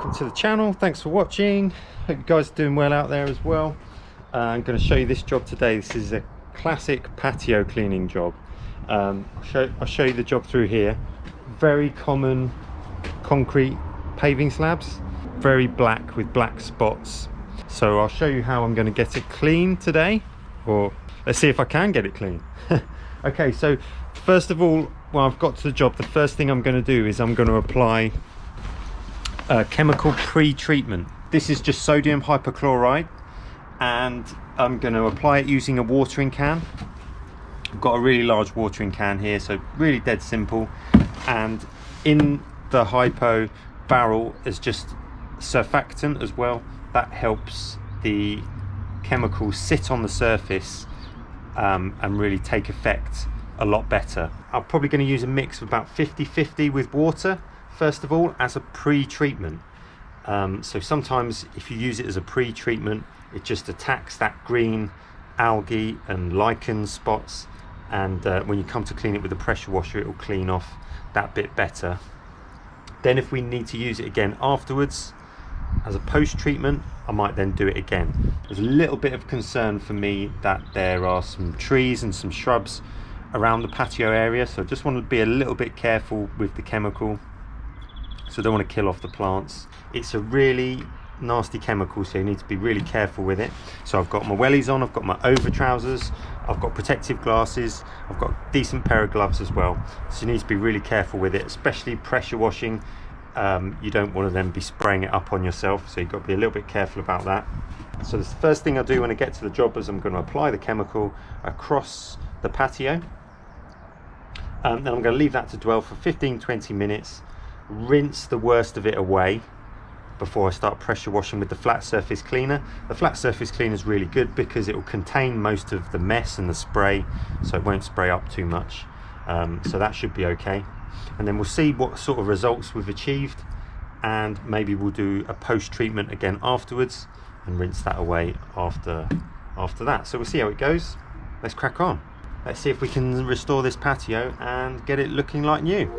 welcome to the channel. Thanks for watching. Hope you guys are doing well out there as well. I'm going to show you this job today. This is a classic patio cleaning job. I'll show you the job through here. Very common concrete paving slabs, very black with black spots. So I'll show you how I'm going to get it clean today, or let's see if I can get it clean. Okay, so first of all, when I've got to the job, the first thing I'm going to do is I'm going to apply chemical pre-treatment. This is just sodium hypochlorite, and I'm going to apply it using a watering can. I've got a really large watering can here, so really dead simple. And in the hypo barrel is just surfactant as well. That helps the chemicals sit on the surface and really take effect a lot better. I'm probably going to use a mix of about 50-50 with water first of all as a pre-treatment. So sometimes if you use it as a pre-treatment, it just attacks that green algae and lichen spots, and when you come to clean it with a pressure washer, it will clean off that bit better. Then if we need to use it again afterwards as a post-treatment, I might then do it again. There's a little bit of concern for me that there are some trees and some shrubs around the patio area, so I just want to be a little bit careful with the chemical, so I don't want to kill off the plants. It's a really nasty chemical, so you need to be really careful with it. So I've got my wellies on, I've got my over trousers, I've got protective glasses, I've got a decent pair of gloves as well. So you need to be really careful with it, especially pressure washing. You don't want to then be spraying it up on yourself, so you've got to be a little bit careful about that. So the first thing I do when I get to the job is I'm going to apply the chemical across the patio. Then I'm going to leave that to dwell for 15-20 minutes, rinse the worst of it away before I start pressure washing with the flat surface cleaner. The flat surface cleaner is really good because it will contain most of the mess and the spray, so it won't spray up too much. So that should be okay. And then we'll see what sort of results we've achieved, and maybe we'll do a post-treatment again afterwards and rinse that away after that. So we'll see how it goes. Let's crack on. Let's see if we can restore this patio and get it looking like new.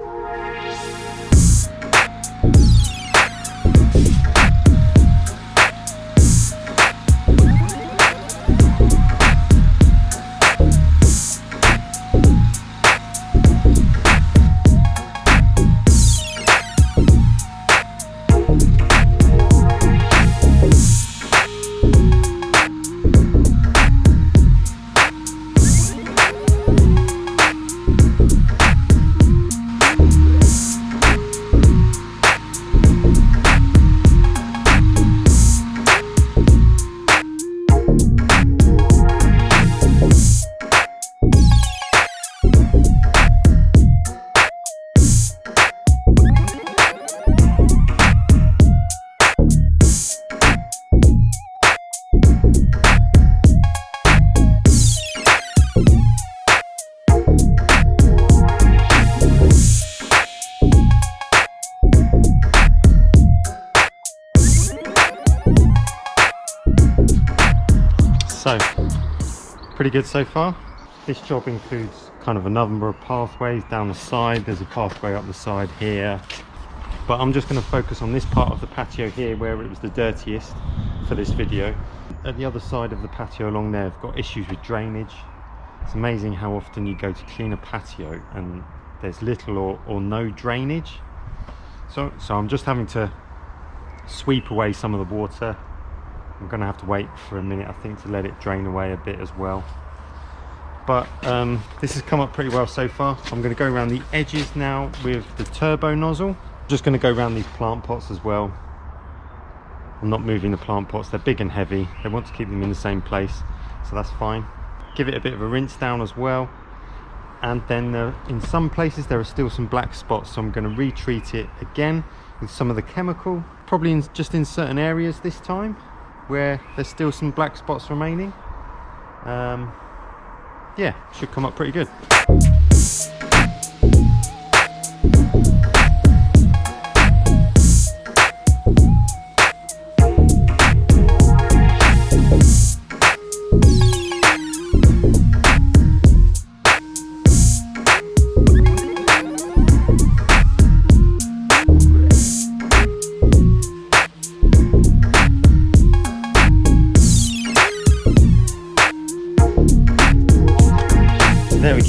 So, pretty good so far. This job includes kind of a number of pathways down the side. There's a pathway up the side here, but I'm just going to focus on this part of the patio here where it was the dirtiest for this video. At the other side of the patio along there, I've got issues with drainage. It's amazing how often you go to clean a patio and there's little or no drainage. So I'm just having to sweep away some of the water. I'm going to have to wait for a minute, I think, to let it drain away a bit as well. But this has come up pretty well so far. I'm going to go around the edges now with the turbo nozzle. I'm just going to go around these plant pots as well. I'm not moving the plant pots, they're big and heavy. They want to keep them in the same place, so that's fine. Give it a bit of a rinse down as well. And then in some places there are still some black spots, so I'm going to retreat it again with some of the chemical. Probably just in certain areas this time, where there's still some black spots remaining. Yeah, should come up pretty good.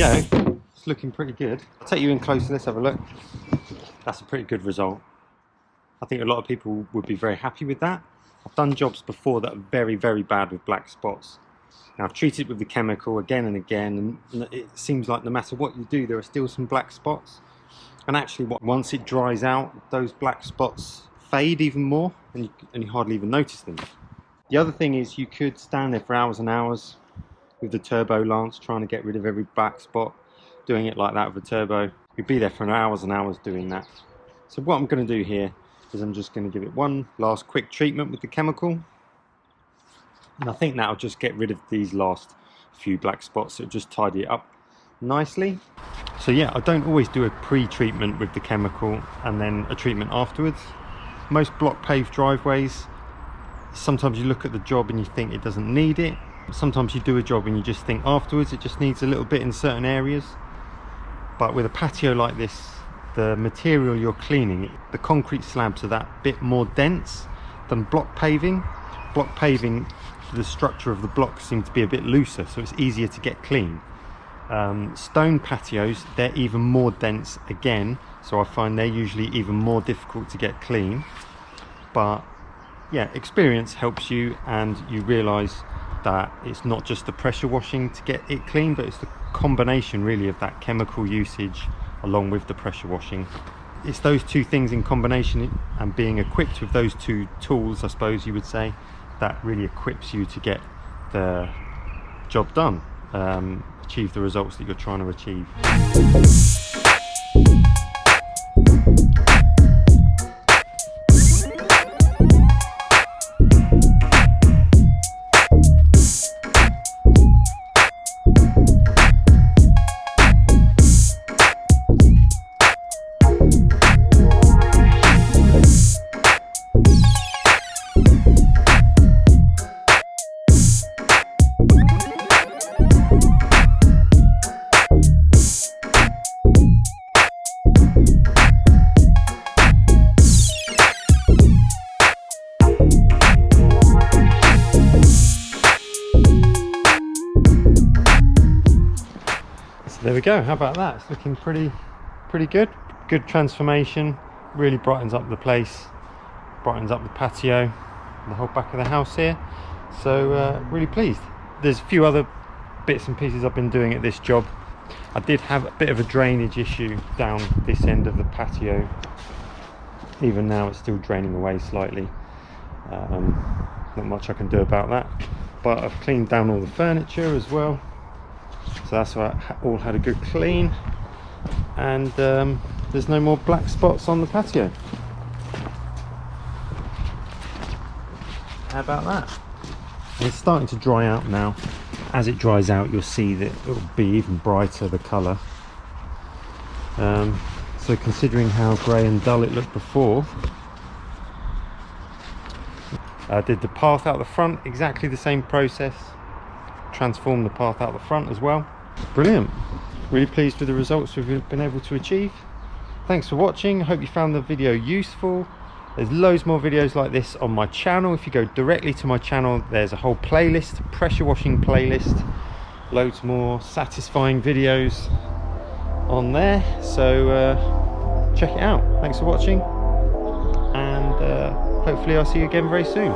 go. It's looking pretty good. I'll take you in closer, let's have a look. That's a pretty good result. I think a lot of people would be very happy with that. I've done jobs before that are very, very bad with black spots. Now I've treated with the chemical again and again, and it seems like no matter what you do, there are still some black spots. And actually, once it dries out, those black spots fade even more, and you hardly even notice them. The other thing is you could stand there for hours and hours with the turbo lance trying to get rid of every black spot, doing it like that with a turbo. You'd be there for hours and hours doing that. So what I'm going to do here is I'm just going to give it one last quick treatment with the chemical, and I think that'll just get rid of these last few black spots. It'll just tidy it up nicely. So yeah, I don't always do a pre-treatment with the chemical and then a treatment afterwards. Most block paved driveways, sometimes you look at the job and you think it doesn't need it. Sometimes you do a job and you just think afterwards it just needs a little bit in certain areas. But with a patio like this, the material you're cleaning, the concrete slabs are that bit more dense than block paving. Block paving, the structure of the blocks seems to be a bit looser, so it's easier to get clean. Stone patios, they're even more dense again, so I find they're usually even more difficult to get clean. But yeah, experience helps you, and you realise that it's not just the pressure washing to get it clean, but it's the combination really of that chemical usage along with the pressure washing. It's those two things in combination, and being equipped with those two tools, I suppose you would say, that really equips you to get the job done, achieve the results that you're trying to achieve. There we go, how about that? It's looking pretty good. Good transformation, really brightens up the place, brightens up the patio, the whole back of the house here. So really pleased. There's a few other bits and pieces I've been doing at this job. I did have a bit of a drainage issue down this end of the patio. Even now it's still draining away slightly. Not much I can do about that. But I've cleaned down all the furniture as well. So that's all had a good clean, and there's no more black spots on the patio. How about that? And it's starting to dry out now. As it dries out, you'll see that it'll be even brighter, the colour. So considering how grey and dull it looked before, I did the path out the front, exactly the same process. Transform the path out the front as well. Brilliant. Really pleased with the results we've been able to achieve. Thanks for watching. I hope you found the video useful. There's loads more videos like this on my channel. If you go directly to my channel, there's a whole playlist, pressure washing playlist, loads more satisfying videos on there, so check it out. Thanks for watching, and hopefully I'll see you again very soon.